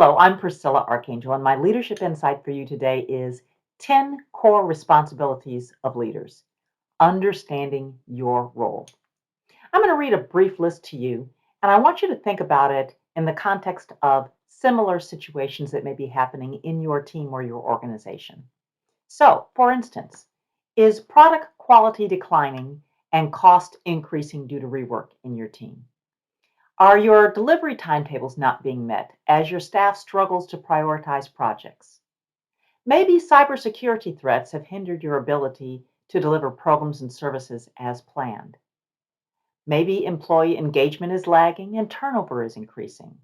Hello, I'm Priscilla Archangel, and my leadership insight for you today is 10 core responsibilities of leaders. Understanding your role. I'm going to read a brief list to you, and I want you to think about it in the context of similar situations that may be happening in your team or your organization. So, for instance, is product quality declining and cost increasing due to rework in your team? Are your delivery timetables not being met as your staff struggles to prioritize projects? Maybe cybersecurity threats have hindered your ability to deliver programs and services as planned. Maybe employee engagement is lagging and turnover is increasing.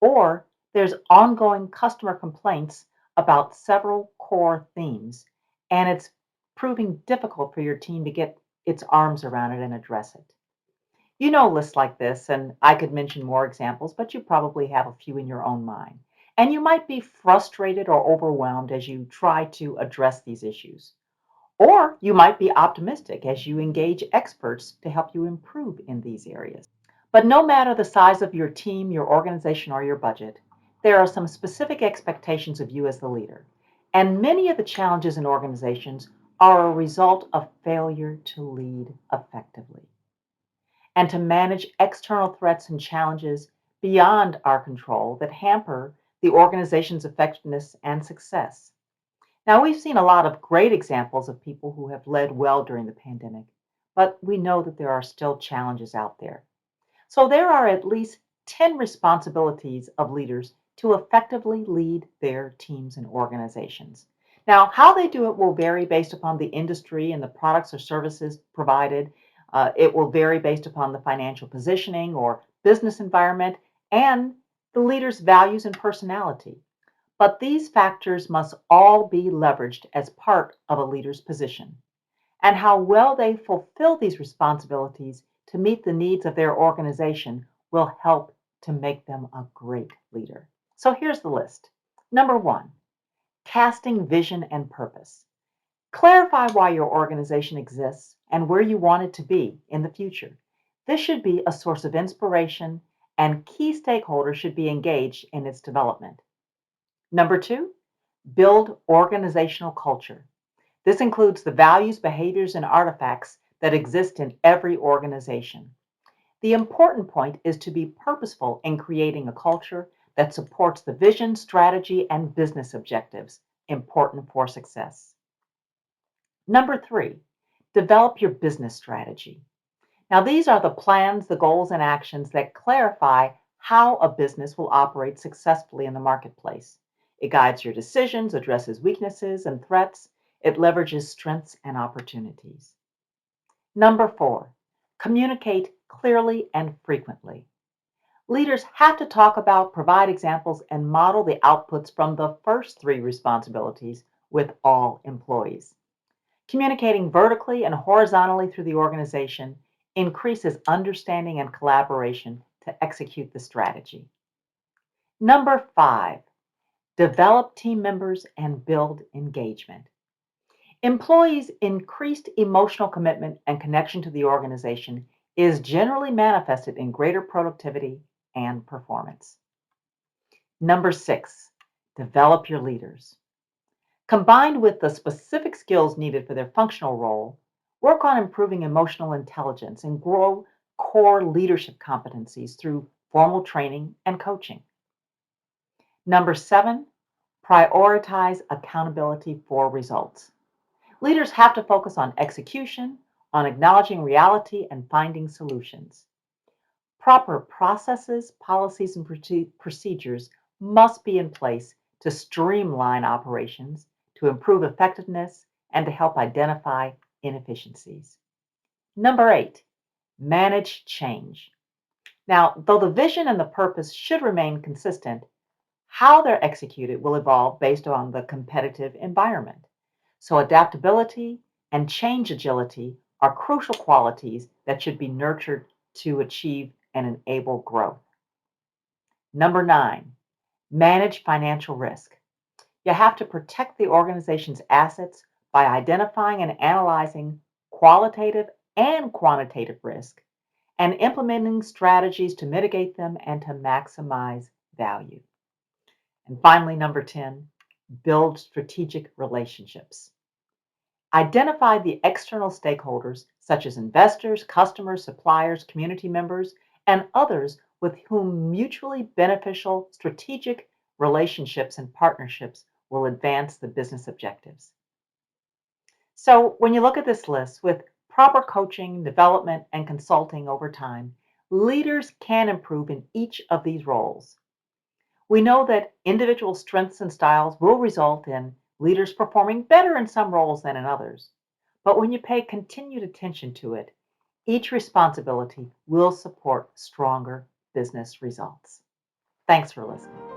Or there's ongoing customer complaints about several core themes, and it's proving difficult for your team to get its arms around it and address it. You know lists like this, and I could mention more examples, but you probably have a few in your own mind. And you might be frustrated or overwhelmed as you try to address these issues. Or you might be optimistic as you engage experts to help you improve in these areas. But no matter the size of your team, your organization, or your budget, there are some specific expectations of you as the leader. And many of the challenges in organizations are a result of failure to lead effectively and to manage external threats and challenges beyond our control that hamper the organization's effectiveness and success. Now, we've seen a lot of great examples of people who have led well during the pandemic, but we know that there are still challenges out there. So, there are at least 10 responsibilities of leaders to effectively lead their teams and organizations. Now, how they do it will vary based upon the industry and the products or services provided. It will vary based upon the financial positioning or business environment and the leader's values and personality. But these factors must all be leveraged as part of a leader's position. And how well they fulfill these responsibilities to meet the needs of their organization will help to make them a great leader. So here's the list. Number one, casting vision and purpose. Clarify why your organization exists and where you want it to be in the future. This should be a source of inspiration, and key stakeholders should be engaged in its development. Number two, build organizational culture. This includes the values, behaviors, and artifacts that exist in every organization. The important point is to be purposeful in creating a culture that supports the vision, strategy, and business objectives important for success. Number three, develop your business strategy. Now, these are the plans, the goals, and actions that clarify how a business will operate successfully in the marketplace. It guides your decisions, addresses weaknesses and threats, it leverages strengths and opportunities. Number four, communicate clearly and frequently. Leaders have to talk about, provide examples, and model the outputs from the first three responsibilities with all employees. Communicating vertically and horizontally through the organization increases understanding and collaboration to execute the strategy. Number five, develop team members and build engagement. Employees' increased emotional commitment and connection to the organization is generally manifested in greater productivity and performance. Number six, develop your leaders. Combined with the specific skills needed for their functional role, work on improving emotional intelligence and grow core leadership competencies through formal training and coaching. Number seven, prioritize accountability for results. Leaders have to focus on execution, on acknowledging reality, and finding solutions. Proper processes, policies, and procedures must be in place to streamline operations, to improve effectiveness, and to help identify inefficiencies. Number eight, manage change. Now, though the vision and the purpose should remain consistent, how they're executed will evolve based on the competitive environment. So, adaptability and change agility are crucial qualities that should be nurtured to achieve and enable growth. Number nine, manage financial risk. You have to protect the organization's assets by identifying and analyzing qualitative and quantitative risk and implementing strategies to mitigate them and to maximize value. And finally, number 10, build strategic relationships. Identify the external stakeholders, such as investors, customers, suppliers, community members, and others with whom mutually beneficial strategic relationships and partnerships will advance the business objectives. So, when you look at this list, with proper coaching, development, and consulting over time, leaders can improve in each of these roles. We know that individual strengths and styles will result in leaders performing better in some roles than in others. But when you pay continued attention to it, each responsibility will support stronger business results. Thanks for listening.